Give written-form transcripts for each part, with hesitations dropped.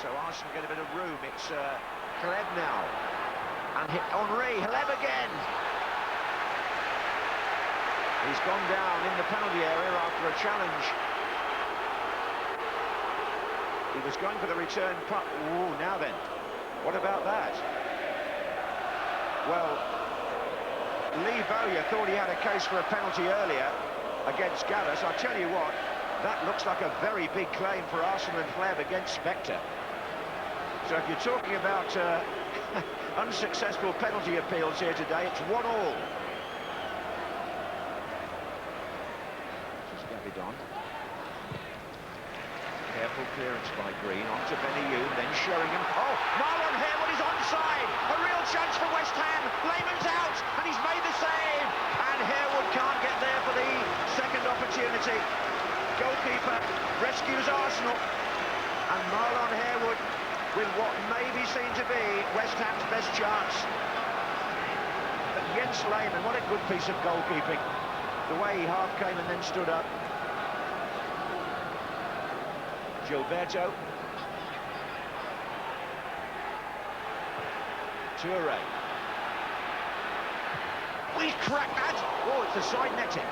so Arsenal get a bit of room. It's Hleb now, and Henry, Hleb again. He's gone down in the penalty area after a challenge. He was going for the return puck. Ooh, now then, what about that? Well, Lee Bowyer thought he had a case for a penalty earlier against Gallas. I'll tell you what, that looks like a very big claim for Arsenal and Hleb against Spectre. So if you're talking about unsuccessful penalty appeals here today, it's 1-all. This is Gavidon. Careful clearance by Green, on to Benayoun, then Sheringham. Oh, Marlon Harewood is onside! A real chance for West Ham! Lehmann's out, and he's made the save! And Harewood can't get there for the second opportunity. Goalkeeper rescues Arsenal, and Marlon Harewood with what may be seen to be West Ham's best chance. But Jens Lehmann, what a good piece of goalkeeping. The way he half came and then stood up. Gilberto. Toure. We cracked that! Oh, it's the side netting.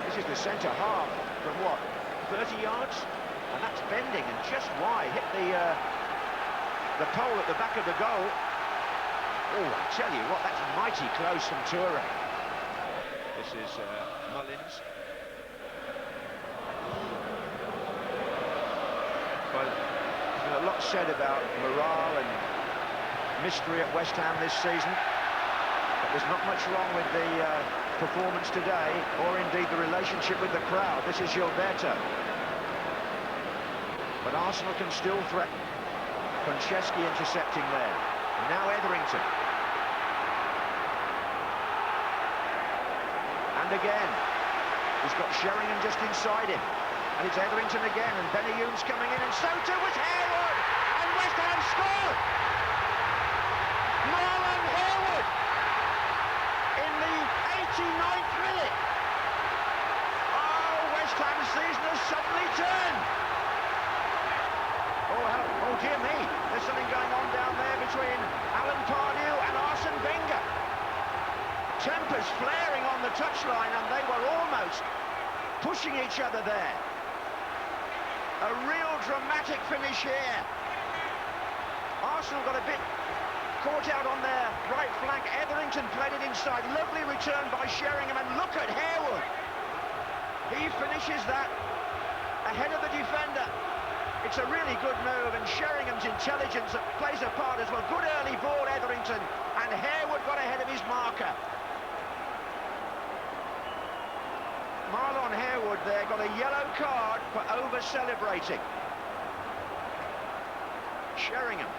This is the centre half from what, 30 yards? And that's bending and just wide. Hit the pole at the back of the goal. Oh, I tell you what, that's mighty close from Toure. This is Mullins. Well, there's been a lot said about morale and mystery at West Ham this season. But there's not much wrong with the performance today, or indeed the relationship with the crowd. This is Gilberto. But Arsenal can still threaten. Konchesky intercepting there. And now Etherington. And again, he's got Sheringham just inside him. And it's Etherington again, and Benayoun's coming in, and so too was Harewood! And West Ham scored! Marlon Harewood! In the 89th minute! Oh, West Ham's season has suddenly turned! Oh dear me, there's something going on down there between Alan Pardew and Arsene Wenger. Tempers flaring on the touchline, and they were almost pushing each other there. A real dramatic finish here. Arsenal got a bit caught out on their right flank. Etherington played it inside. Lovely return by Sheringham, and look at Harewood. He finishes that ahead of the defender. It's a really good move, and Sheringham's intelligence plays a part as well. Good early ball, Etherington, and Harewood got ahead of his marker. Marlon Harewood there got a yellow card for over-celebrating. Sheringham.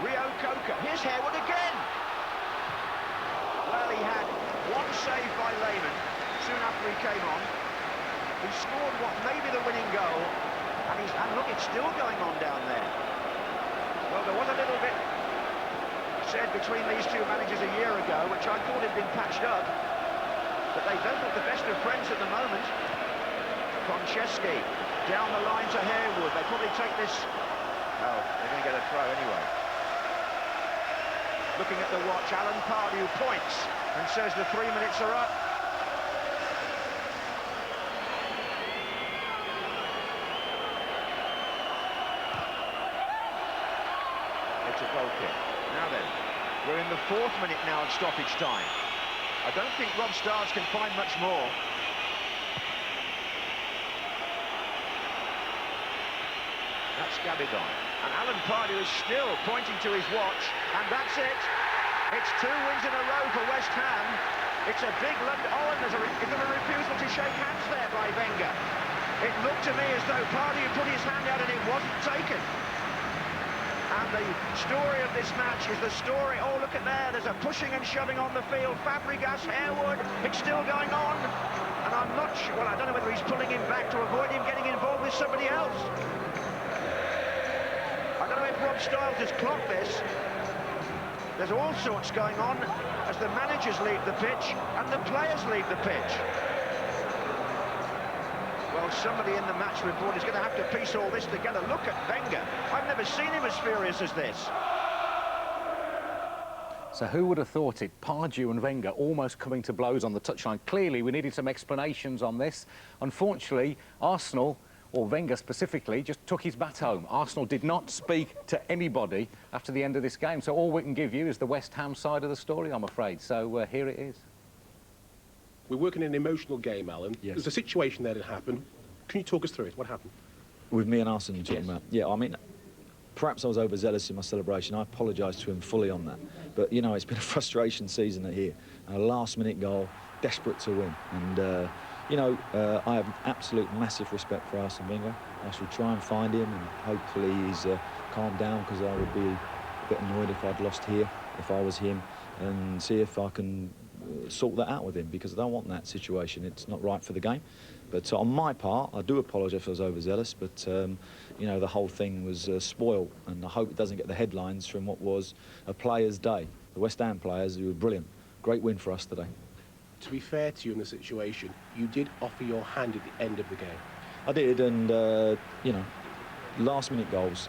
Rio Coca. Here's Harewood again. Well, he had one save by Lehmann soon after he came on. He scored what may be the winning goal. And look, it's still going on down there. Well, there was a little bit said between these two managers a year ago, which I thought had been patched up. But they don't look the best of friends at the moment. Konchesky down the line to Harewood. They probably take this... Oh, they're going to get a throw anyway. Looking at the watch, Alan Pardew points and says the 3 minutes are up. It's a goal kick. Now then, we're in the 4th minute now of stoppage time. I don't think Rob Starks can find much more. That's Gavidon. And Alan Pardew is still pointing to his watch, and that's it. It's 2 wins in a row for West Ham. It's a big look. Oh, and is there a refusal to shake hands there by Wenger? It looked to me as though Pardew put his hand out and it wasn't taken. And the story of this match is the story... Oh, look at there, there's a pushing and shoving on the field. Fabregas, Harewood, it's still going on. And I'm not sure... Well, I don't know whether he's pulling him back to avoid him getting involved with somebody else. I don't know if Rob Stiles has clocked this. There's all sorts going on as the managers leave the pitch and the players leave the pitch. Well, somebody in the match report is going to have to piece all this together. Look at Wenger. I've never seen him as furious as this. So who would have thought it? Pardew and Wenger almost coming to blows on the touchline. Clearly, we needed some explanations on this. Unfortunately, Arsenal, or Wenger specifically, just took his bat home. Arsenal did not speak to anybody after the end of this game. So all we can give you is the West Ham side of the story, I'm afraid. So here it is. We're working in an emotional game, Alan. Yes. There's a situation there that happened. Can you talk us through it? What happened? With me and Arsenal, you're talking about? Yeah, I mean, perhaps I was overzealous in my celebration. I apologise to him fully on that. But, you know, it's been a frustration season here. A last-minute goal, desperate to win. And, you know, I have absolute massive respect for Arsene Wenger. I shall try and find him, and hopefully he's calmed down, because I would be a bit annoyed if I'd lost here, if I was him, and see if I can sort that out with him, because I don't want that situation. It's not right for the game. But on my part, I do apologise if I was overzealous, but, you know, the whole thing was spoiled, and I hope it doesn't get the headlines from what was a players' day. The West Ham players, who were brilliant. Great win for us today. To be fair to you in the situation, you did offer your hand at the end of the game. I did, and, you know, last-minute goals,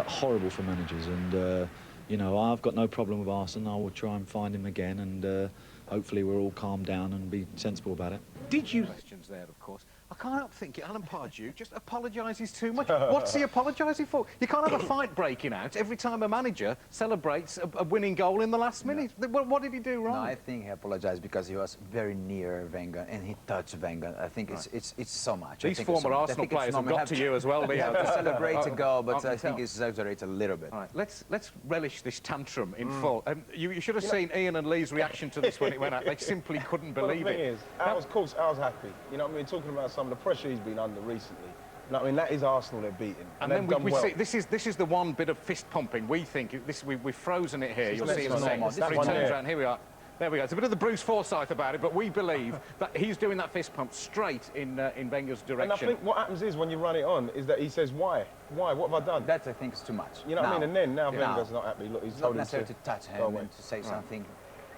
horrible for managers, and, you know, I've got no problem with Arsene. I will try and find him again, and hopefully we'll all calm down and be sensible about it. Did you... Questions there, of course. I can't help thinking Alan Pardew just apologises too much. What's he apologising for? You can't have a fight breaking out every time a manager celebrates a winning goal in the last minute. What did he do wrong? No, I think he apologized because he was very near Wenger and he touched Wenger. I think it's so much. These former Arsenal players have got to you as well, Leo. You have to celebrate a goal, but I think he exaggerates a little bit. All right, let's relish this tantrum in full. You should have seen Ian and Lee's reaction to this when it went out. They simply couldn't believe it. The thing is, of course, I was happy. You know what I mean? Talking about some of the pressure he's been under recently. You know what I mean? That is Arsenal they're beating. And then we see, this is the one bit of fist pumping. We think, we've frozen it here. You'll see in a second. He turns around, here we are. There we go. It's a bit of the Bruce Forsyth about it, but we believe that he's doing that fist pump straight in Wenger's direction. And I think what happens is, when you run it on, is that he says, why? Why? What have I done? That, I think, is too much. You know what I mean? And then, now Wenger's not happy. Look, he's told him to touch him and to say something.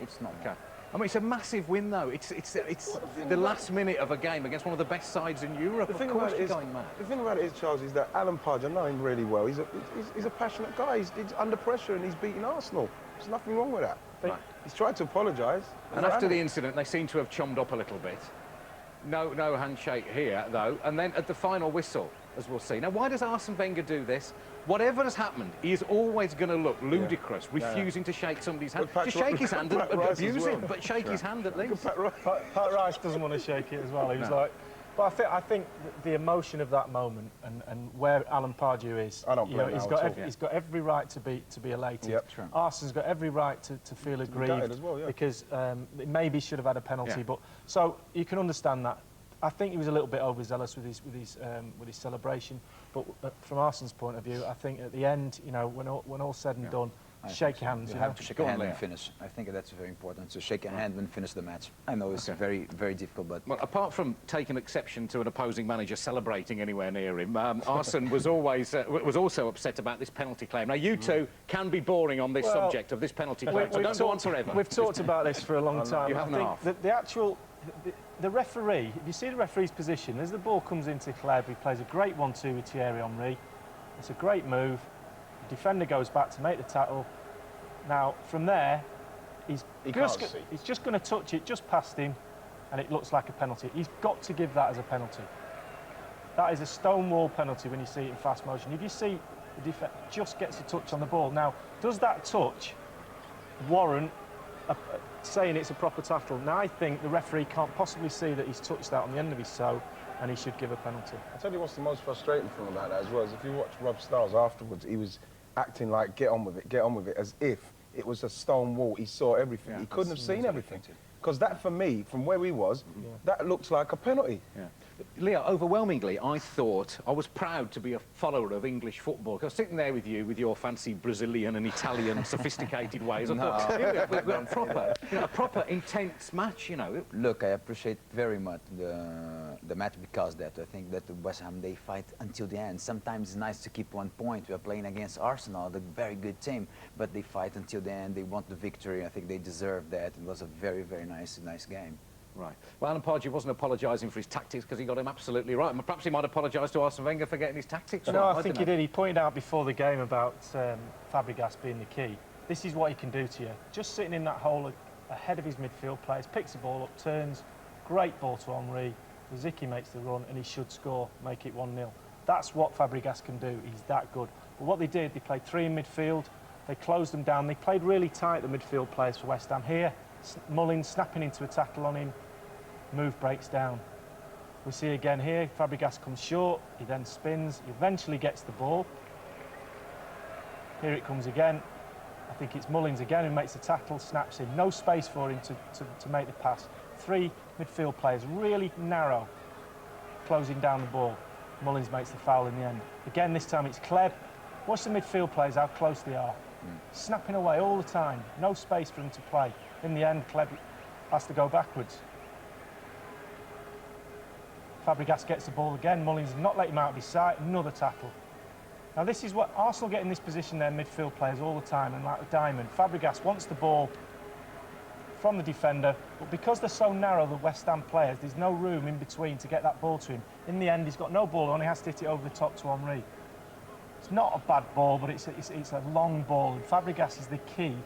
It's not. Okay. I mean, it's a massive win, though. It's the last minute of a game against one of the best sides in Europe. Of course you're going mad. The thing about it is, Charles, is that Alan Pardew, I know him really well. He's a passionate guy. He's under pressure and he's beating Arsenal. There's nothing wrong with that. Right. He's tried to apologise. And after the incident, they seem to have chummed up a little bit. No handshake here, though. And then at the final whistle, as we'll see. Now, why does Arsene Wenger do this? Whatever has happened, he is always going to look ludicrous, refusing to shake somebody's hand. Just shake his hand and abuse him, but shake his hand at least. Pat Rice doesn't want to shake it as well. He was like... But I think the emotion of that moment and where Alan Pardew is, I don't blame him. He's got every right to be elated. Yep. Arsene's got every right to feel aggrieved as well, because maybe should have had a penalty. But so you can understand that. I think he was a little bit overzealous with his celebration. But from Arsene's point of view, I think at the end, you know, when all said and done, shake hands. You have to shake a hand and finish. I think that's very important, to shake a hand and finish the match. I know it's very, very difficult, but... Well, apart from taking exception to an opposing manager celebrating anywhere near him, Arsene was also upset about this penalty claim. Now, you two can be boring on this subject of this penalty claim, so don't go on forever. We've talked about this for a long time. You have I think the referee, if you see the referee's position, as the ball comes into Kleb, he plays a great 1-2 with Thierry Henry. It's a great move. The defender goes back to make the tackle. Now, from there, he's just going to touch it just past him, and it looks like a penalty. He's got to give that as a penalty. That is a stonewall penalty when you see it in fast motion. If you see the defender just gets a touch on the ball. Now, does that touch warrant saying it's a proper tackle? Now, I think the referee can't possibly see that he's touched that on the end of his toe, and he should give a penalty. I'll tell you what's the most frustrating thing about that as well, is if you watch Rob Stiles afterwards, he was acting like, get on with it, as if it was a stone wall. He saw everything. He couldn't have seen everything. Because that, for me, from where he was, that looks like a penalty. Leo, overwhelmingly, I was proud to be a follower of English football. Because sitting there with you, with your fancy Brazilian and Italian sophisticated ways, I thought, we've got a proper intense match, you know. Look, I appreciate very much the match because that I think that West Ham, they fight until the end. Sometimes it's nice to keep 1 point. We are playing against Arsenal, the very good team, but they fight until the end. They want the victory. I think they deserve that. It was a very, very nice game. Right. Well, Alan Pardew wasn't apologising for his tactics because he got him absolutely right. Perhaps he might apologise to Arsene Wenger for getting his tactics right. No, I think he did. He pointed out before the game about Fabregas being the key. This is what he can do to you. Just sitting in that hole ahead of his midfield players, picks the ball up, turns, great ball to Henry, Zicky makes the run and he should score, make it 1-0. That's what Fabregas can do. He's that good. But what they did, they played 3 in midfield, they closed them down, they played really tight, the midfield players for West Ham. Here, Mullins snapping into a tackle on him, move breaks down. We see again here, Fabregas comes short, he then spins, he eventually gets the ball. Here it comes again. I think it's Mullins again who makes the tackle, snaps in. No space for him to make the pass. 3 midfield players, really narrow, closing down the ball. Mullins makes the foul in the end. Again, this time it's Kleb. Watch the midfield players, how close they are. Snapping away all the time, no space for them to play. In the end, Kleb has to go backwards. Fabregas gets the ball again. Mullins not let him out of his sight. Another tackle. Now this is what Arsenal get in this position, their midfield players all the time, and like a diamond. Fabregas wants the ball from the defender, but because they're so narrow, the West Ham players, there's no room in between to get that ball to him. In the end, he's got no ball, only has to hit it over the top to Henry. It's not a bad ball, but it's a long ball, and Fabregas is the key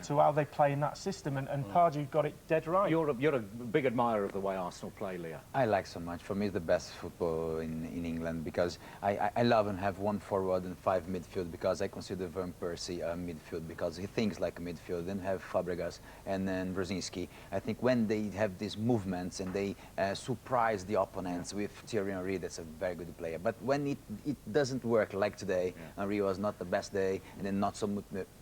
to how they play in that system, and Pardew got it dead right. You're a big admirer of the way Arsenal play, Leo. I like so much. For me, it's the best football in England because I love and have 1 forward and 5 midfield because I consider Van Persie a midfield because he thinks like a midfield. Then have Fabregas and then Brzezinski. I think when they have these movements and they surprise the opponents with Thierry Henry, that's a very good player. But when it doesn't work like today, Henry was not the best day, and then not so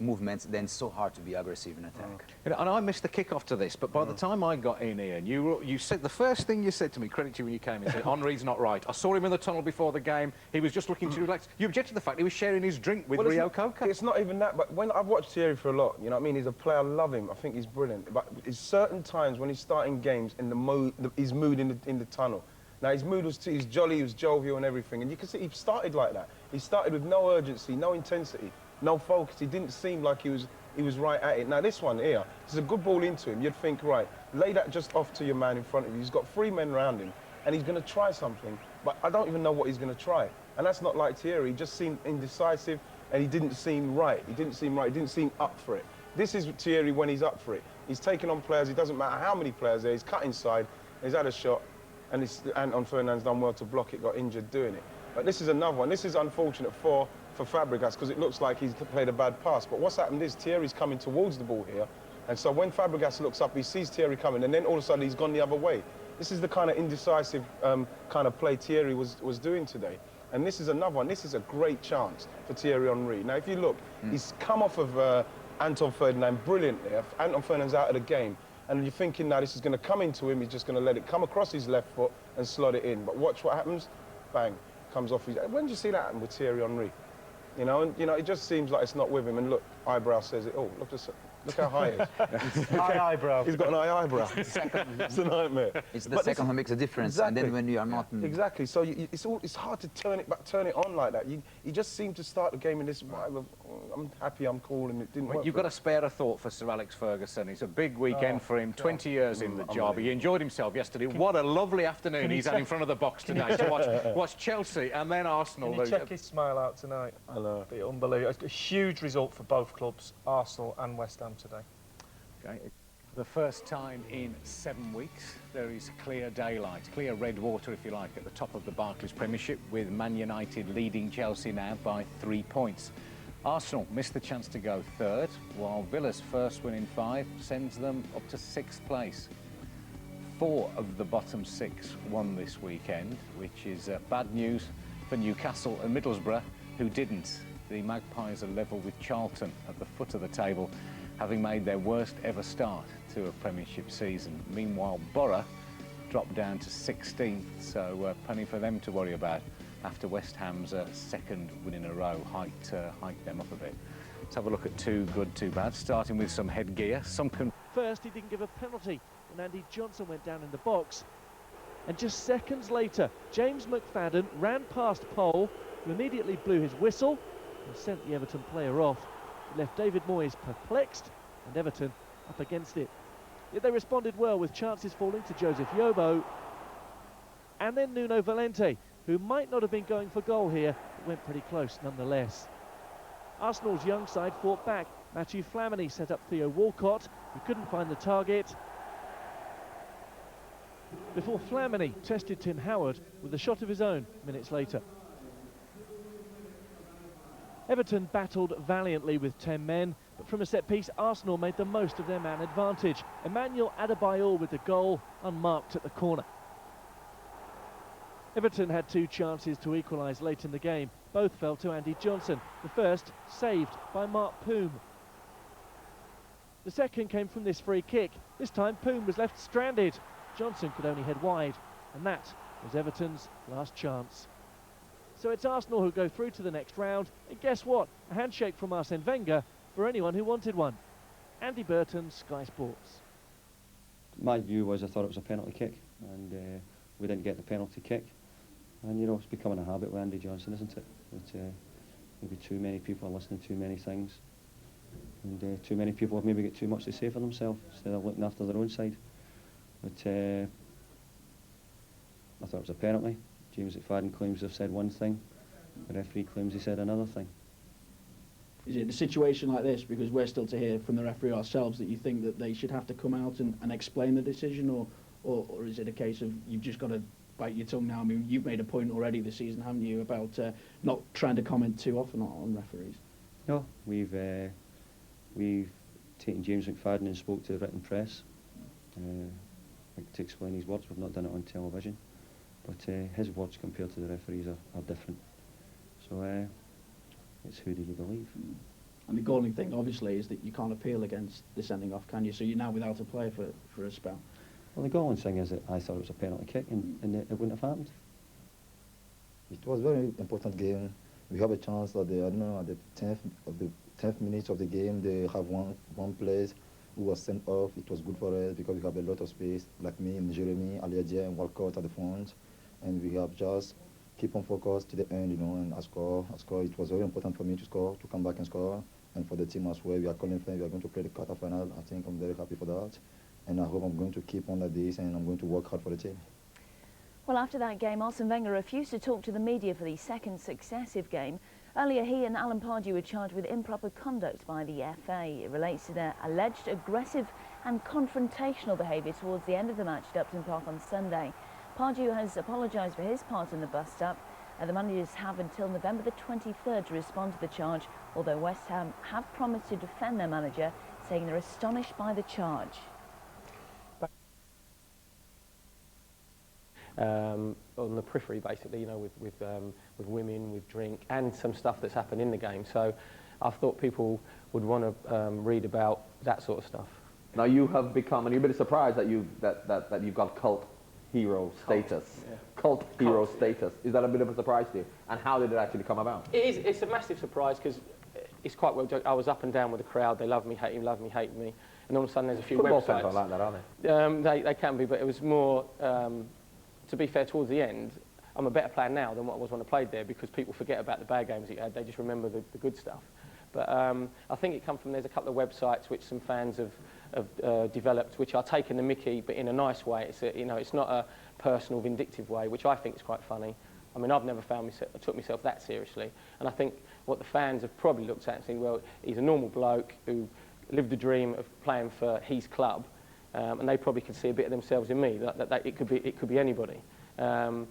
movements, then it's so hard to be aggressive in attack. And I missed the kick-off to this, but by the time I got in here, you said the first thing you said to me, credit to you when you came in, said, Henry's not right. I saw him in the tunnel before the game. He was just looking to relax. You objected to the fact he was sharing his drink with Rio Coca. It's not even that, but when I've watched Thierry for a lot, you know what I mean? He's a player, I love him. I think he's brilliant. But there's certain times when he's starting games in his mood in the tunnel. Now, his mood was he's jolly, he was jovial and everything. And you can see he started like that. He started with no urgency, no intensity, no focus. He didn't seem like he was right at it. Now, this one here, it's a good ball into him. You'd think, right, lay that just off to your man in front of you. He's got 3 men around him, and he's going to try something, but I don't even know what he's going to try. And that's not like Thierry. He just seemed indecisive, and he didn't seem right. He didn't seem up for it. This is Thierry when he's up for it. He's taking on players. It doesn't matter how many players there. He's cut inside. He's had a shot, and Anton Fernand's done well to block it, got injured doing it. But this is another one. This is unfortunate for Fabregas because it looks like he's played a bad pass. But what's happened is Thierry's coming towards the ball here. And so when Fabregas looks up, he sees Thierry coming, and then all of a sudden he's gone the other way. This is the kind of indecisive kind of play Thierry was doing today. And this is another one. This is a great chance for Thierry Henry. Now, if you look, he's come off of Anton Ferdinand brilliantly. Anton Ferdinand's out of the game. And you're thinking now this is going to come into him. He's just going to let it come across his left foot and slot it in. But watch what happens. Bang. Comes off his... When did you see that happen with Thierry Henry? You know, and, you know, it just seems like it's not with him. And look, eyebrow says it all. Look how high it is. High eyebrow. He's got an high eyebrow. It's a nightmare. It's the second who makes a difference, exactly. And then when you are not... Exactly. So it's hard to turn it on like that. You just seem to start the game in this way. I'm happy, I'm cool, and it didn't work. You've got to spare a thought for Sir Alex Ferguson. It's a big weekend for him, 20 years in the job. He enjoyed himself yesterday. What a lovely afternoon he's had in front of the box today to watch Chelsea and then Arsenal. Can you check his smile out tonight? I know. Be unbelievable. A huge result for both clubs, Arsenal and West Ham today. Okay. The first time in 7 weeks, there is clear daylight, clear red water, if you like, at the top of the Barclays Premiership, with Man United leading Chelsea now by 3 points. Arsenal missed the chance to go third, while Villa's first win in 5 sends them up to 6th place. 4 of the bottom 6 won this weekend, which is bad news for Newcastle and Middlesbrough, who didn't. The Magpies are level with Charlton at the foot of the table, having made their worst ever start to a Premiership season. Meanwhile, Borough dropped down to 16th, so plenty for them to worry about after West Ham's second win in a row hiked them up a bit. Let's have a look at two good, two bad, starting with some headgear. First, he didn't give a penalty when Andy Johnson went down in the box. And just seconds later, James McFadden ran past Pole, who immediately blew his whistle and sent the Everton player off. It left David Moyes perplexed and Everton up against it. Yet they responded well, with chances falling to Joseph Yobo and then Nuno Valente, who might not have been going for goal here, but went pretty close nonetheless. Arsenal's young side fought back. Matthew Flamini set up Theo Walcott, who couldn't find the target, before Flamini tested Tim Howard with a shot of his own minutes later. Everton battled valiantly with 10 men, but from a set-piece, Arsenal made the most of their man advantage. Emmanuel Adebayor with the goal, unmarked at the corner. Everton had two chances to equalise late in the game. Both fell to Andy Johnson. The first saved by Mark Poom. The second came from this free kick. This time Poom was left stranded. Johnson could only head wide, and that was Everton's last chance. So it's Arsenal who go through to the next round, and guess what? A handshake from Arsene Wenger for anyone who wanted one. Andy Burton, Sky Sports. My view was I thought it was a penalty kick, and we didn't get the penalty kick. And you know, it's becoming a habit with Andy Johnson, isn't it? That maybe too many people are listening to too many things, and too many people have maybe got too much to say for themselves instead of looking after their own side. But I thought it was a penalty. James McFadden claims to have said one thing, the referee claims he said another thing. Is it a situation like this, because we're still to hear from the referee ourselves, that you think that they should have to come out and explain the decision, or is it a case of you've just got to bite your tongue now? I mean, you've made a point already this season, haven't you, about not trying to comment too often on referees? No, we've taken James McFadden and spoke to the written press to explain his words. We've not done it on television, but his words compared to the referees are different. So it's who do you believe? And the galling thing, obviously, is that you can't appeal against the sending off, can you? So you're now without a player for a spell. Well, the galling thing is that I thought it was a penalty kick, and it wouldn't have happened. It was a very important game. We have a chance that I don't know, at the 10th minute of the game, they have one player who was sent off. It was good for us because we have a lot of space, like me and Jeremy, Aliadja and Walcott at the front, and we have just keep on focus to the end, you know, and I score. It was very important for me to score, to come back and score, and for the team as well. We are confident we are going to play the quarter-final. I think I'm very happy for that, and I hope I'm going to keep on like this, and I'm going to work hard for the team. Well, after that game, Arsene Wenger refused to talk to the media for the second successive game. Earlier, he and Alan Pardew were charged with improper conduct by the FA. It relates to their alleged aggressive and confrontational behaviour towards the end of the match at Upton Park on Sunday. Pardew has apologised for his part in the bust-up. The managers have until November the 23rd to respond to the charge, although West Ham have promised to defend their manager, saying they're astonished by the charge. On the periphery, basically, you know, with women, with drink, and some stuff that's happened in the game. So I thought people would want to read about that sort of stuff. Now you have become, and you're a bit surprised that you've got cult hero status. Yeah. Cult hero status. Is that a bit of a surprise to you? And how did it actually come about? It is. It's a massive surprise because it's quite well joked. I was up and down with the crowd. They love me, hate me, and all of a sudden there's a few Football websites. fans are like that, aren't they? They can be, but it was more. To be fair, towards the end, I'm a better player now than what I was when I played there, because people forget about the bad games that you had. They just remember the good stuff. But I think it comes from, there's a couple of websites which some fans have developed, which are taking the mickey, but in a nice way. It's not a personal, vindictive way, which I think is quite funny. I mean, I've never took myself that seriously. And I think what the fans have probably looked at and seen, well, he's a normal bloke who lived the dream of playing for his club. And they probably could see a bit of themselves in me. That it could be anybody, and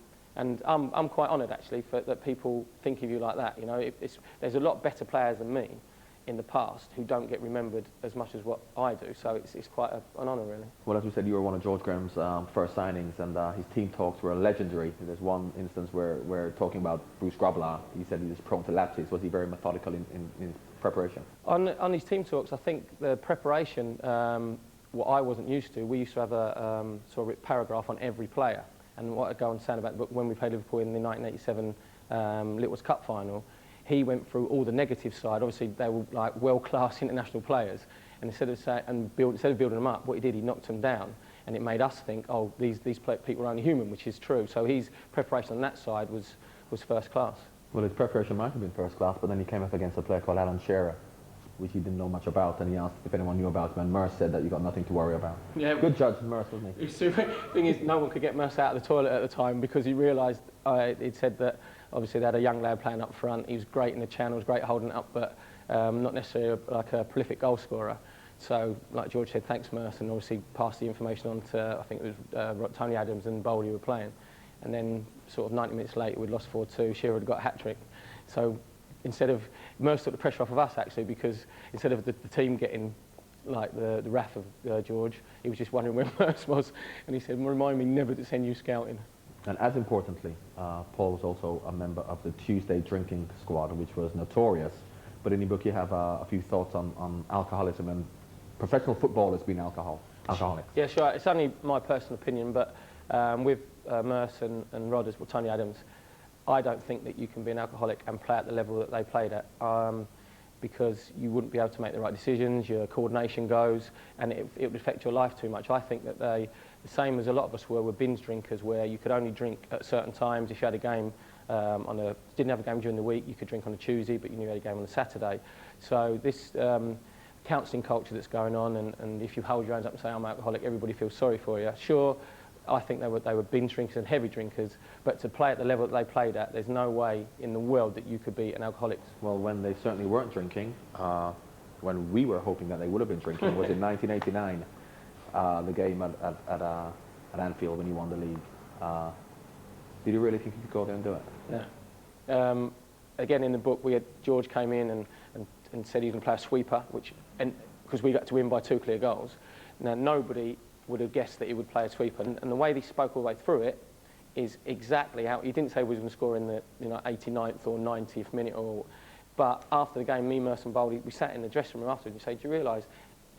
I'm quite honoured actually that people think of you like that. You know, there's a lot better players than me in the past who don't get remembered as much as what I do. So it's quite an honour, really. Well, as we said, you were one of George Graham's first signings, and his team talks were legendary. There's one instance where we're talking about Bruce Grobbelaar. He said he was prone to lapses. Was he very methodical in preparation? On his team talks, I think the preparation. what I wasn't used to, we used to have a sort of paragraph on every player. And what I'd go on to say about, but when we played Liverpool in the 1987 Littlewoods Cup final, he went through all the negative side. Obviously, they were like world-class international players, and instead of building them up, what he did, he knocked them down, and it made us think, oh, these people are only human, which is true. So his preparation on that side was first class. Well, his preparation might have been first class, but then he came up against a player called Alan Shearer, which he didn't know much about, and he asked if anyone knew about him, and Merce said that you got nothing to worry about. Yeah, good judge, Merce, wasn't he? The thing is, no one could get Merce out of the toilet at the time because he realised, he'd said that obviously they had a young lad playing up front. He was great in the channels, great holding it up, but not necessarily like a prolific goal scorer. So, like George said, thanks Merson, and obviously passed the information on to, I think it was Tony Adams and Bowley were playing. And then sort of 90 minutes later, we'd lost 4-2, Shearer had got a hat-trick. So instead of, Merce took the pressure off of us actually, because instead of the team getting like the wrath of George, he was just wondering where Merce was, and he said, remind me never to send you scouting. And as importantly, Paul was also a member of the Tuesday drinking squad, which was notorious. But in your book, you have a few thoughts on alcoholism and professional footballers being alcoholics. Yeah, sure. It's only my personal opinion, but with Merson and Rodders, well, Tony Adams, I don't think that you can be an alcoholic and play at the level that they played at, because you wouldn't be able to make the right decisions, your coordination goes, and it would affect your life too much. I think that they, the same as a lot of us were binge drinkers, where you could only drink at certain times. If you had a game didn't have a game during the week, you could drink on a Tuesday, but you knew you had a game on a Saturday. So this counselling culture that's going on, and if you hold your hands up and say, I'm an alcoholic, everybody feels sorry for you. Sure, I think they were binge drinkers and heavy drinkers, but to play at the level that they played at, there's no way in the world that you could be an alcoholic. Well, when they certainly weren't drinking, when we were hoping that they would have been drinking, was in 1989, the game at Anfield when you won the league. Did you really think you could go there and do it? Yeah. Again, in the book, George came in and said he was going to play a sweeper, because we got to win by 2 clear goals. Now, nobody would have guessed that he would play a sweeper, and the way he spoke all the way through it is exactly how he didn't say he was going to score in the 89th or 90th minute, but after the game, me, Merson, Bowley, we sat in the dressing room afterwards and said, do you realise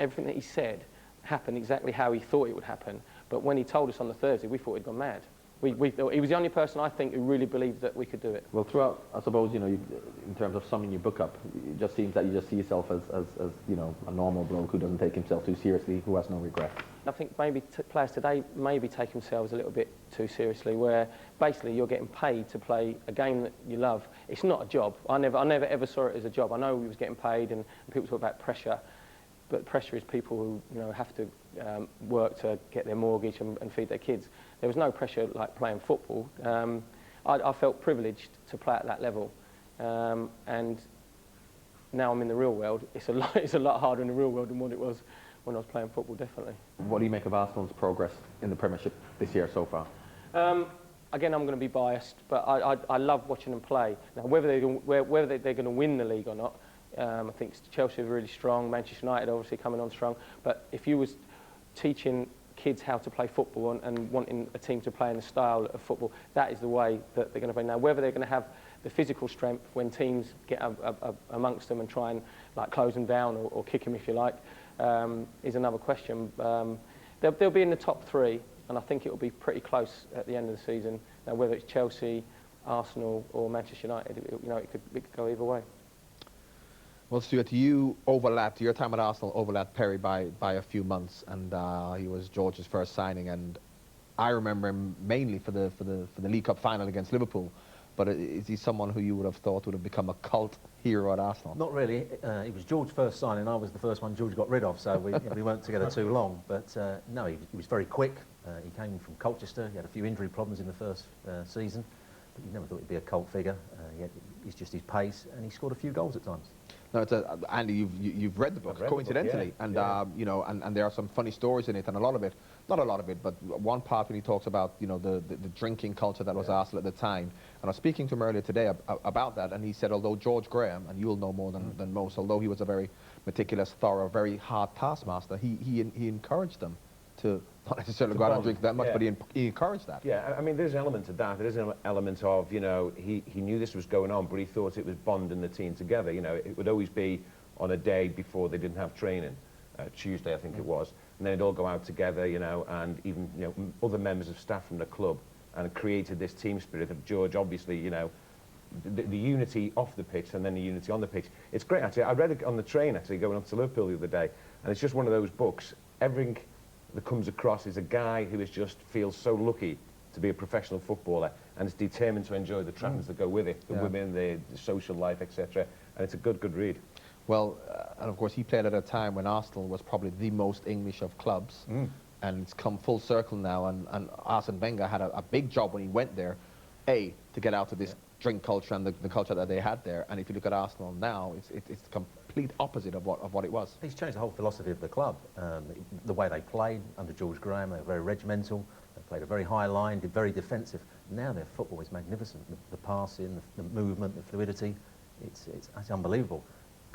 everything that he said happened exactly how he thought it would happen? But when he told us on the Thursday, we thought he'd gone mad. He was the only person, I think, who really believed that we could do it. Well, throughout, I suppose, in terms of summing your book up, it just seems that you just see yourself as a normal bloke who doesn't take himself too seriously, who has no regrets. I think maybe players today maybe take themselves a little bit too seriously, where basically you're getting paid to play a game that you love. It's not a job. I never ever saw it as a job. I know we was getting paid, and people talk about pressure, but pressure is people who have to work to get their mortgage and feed their kids. There was no pressure like playing football. I felt privileged to play at that level, and now I'm in the real world. It's a lot harder in the real world than what it was when I was playing football, definitely. What do you make of Arsenal's progress in the Premiership this year so far? Again, I'm going to be biased, but I love watching them play. Now, whether they're going to win the league or not, I think Chelsea are really strong, Manchester United obviously coming on strong, but if you was teaching kids how to play football and wanting a team to play in the style of football, that is the way that they're going to play. Now, whether they're going to have the physical strength when teams get amongst them and try and like close them down or kick them if you like, is another question. They'll be in the top 3, and I think it will be pretty close at the end of the season. Now, whether it's Chelsea, Arsenal or Manchester United, it could go either way. Well, Stuart, your time at Arsenal overlapped Perry by a few months, and he was George's first signing, and I remember him mainly for the League Cup final against Liverpool. But is he someone who you would have thought would have become a cult hero at Arsenal? Not really. It was George's first signing. I was the first one George got rid of, so we weren't together too long. But no, he was very quick. He came from Colchester. He had a few injury problems in the first season, but you never thought he'd be a cult figure. He's just his pace, and he scored a few goals at times. No, Andy, you've read the book, coincidentally, the book, yeah. And there are some funny stories in it, and a lot of it, not a lot of it, but one part when he talks about the drinking culture that was Arsenal at the time. And I was speaking to him earlier today about that, and he said, although George Graham, and you'll know more than most, although he was a very meticulous, thorough, very hard taskmaster, he encouraged them to not necessarily go out and drink that much, but he encouraged that. Yeah, I mean, there's an element of that. There's an element of, he knew this was going on, but he thought it was bonding the team together. It would always be on a day before they didn't have training, Tuesday, I think it was, and then they'd all go out together, you know, and even, you know, other members of staff from the club, and it created this team spirit of George, obviously, you know, the unity off the pitch and then the unity on the pitch. It's great, actually. I read it on the train, actually, going up to Liverpool the other day, and it's just one of those books. Everything that comes across is a guy who just feels so lucky to be a professional footballer and is determined to enjoy the trappings that go with it, the women, the social life, etc. And it's a good read. Well, and of course he played at a time when Arsenal was probably the most English of clubs, and it's come full circle now, and Arsene Wenger had a big job when he went there, to get out of this drink culture and the culture that they had there. And if you look at Arsenal now, it's the complete opposite of what it was. He's changed the whole philosophy of the club. The way they played under George Graham, they were very regimental. They played a very high line, did very defensive. Now their football is magnificent. The passing, the movement, the fluidity, it's unbelievable.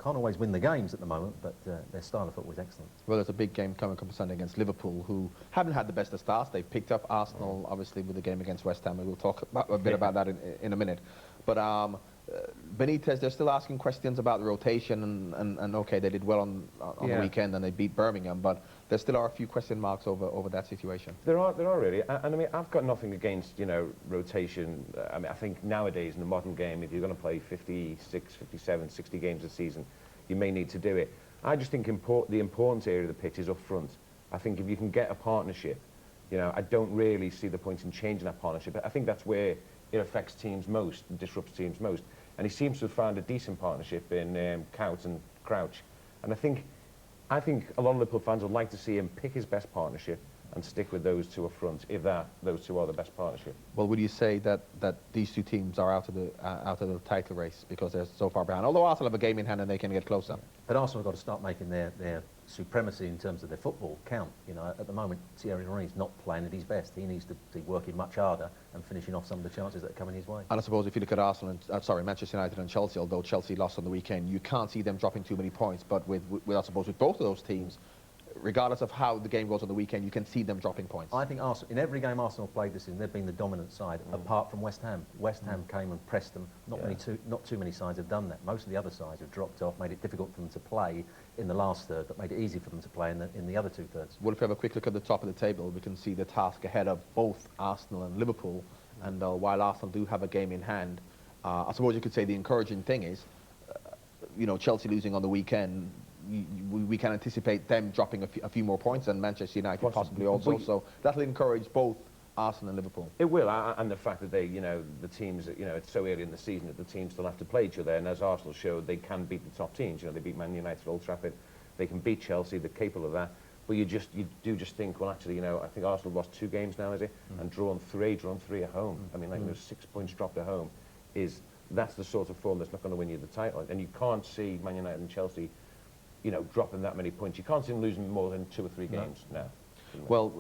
Can't always win the games at the moment, but their style of football is excellent. Well, there's a big game coming up Sunday against Liverpool, who haven't had the best of starts. They've picked up Arsenal, obviously, with the game against West Ham, and we'll talk a bit about that in a minute. But Benitez, they're still asking questions about the rotation, and okay, they did well on the weekend and they beat Birmingham, but there still are a few question marks over that situation. There are really, and I mean, I've got nothing against, you know, rotation. I mean, I think nowadays in the modern game, if you're going to play 56, 57, 60 games a season, you may need to do it. I just think the important area of the pitch is up front. I think if you can get a partnership, you know, I don't really see the point in changing that partnership. I think that's where it affects teams most, and disrupts teams most. And he seems to have found a decent partnership in Cout and Crouch. And I think a lot of Liverpool fans would like to see him pick his best partnership and stick with those two up front, if those two are the best partnership. Well, would you say that these two teams are out of the title race because they're so far behind? Although Arsenal have a game in hand and they can get closer. But Arsenal have got to start making their supremacy in terms of their football count. You know, at the moment, Thierry Henry is not playing at his best. He needs to be working much harder and finishing off some of the chances that are coming his way. And I suppose if you look at Arsenal, Manchester United and Chelsea, although Chelsea lost on the weekend, you can't see them dropping too many points. But with I suppose with both of those teams, regardless of how the game goes on the weekend, you can see them dropping points. I think Arsenal, in every game Arsenal played this season, they've been the dominant side, apart from West Ham. West Ham came and pressed them. Not too many sides have done that. Most of the other sides have dropped off, made it difficult for them to play in the last third, but made it easy for them to play in the other two thirds. Well, if we have a quick look at the top of the table, we can see the task ahead of both Arsenal and Liverpool. And while Arsenal do have a game in hand, I suppose you could say the encouraging thing is, you know, Chelsea losing on the weekend, we can anticipate them dropping a few more points, and Manchester United possibly also. So that'll encourage both Arsenal and Liverpool. It will, and the fact that you know, the teams, you know, it's so early in the season that the teams still have to play each other, and as Arsenal showed, they can beat the top teams. You know, they beat Man United at Old Trafford, they can beat Chelsea, they're capable of that. But you do just think, well, actually, you know, I think Arsenal lost 2 games now, is it? And drawn three at home. I mean, like, those 6 points dropped at home that's the sort of form that's not going to win you the title. And you can't see Man United and Chelsea, you know, dropping that many points. You can't see them losing more than 2 or 3 games now. Well,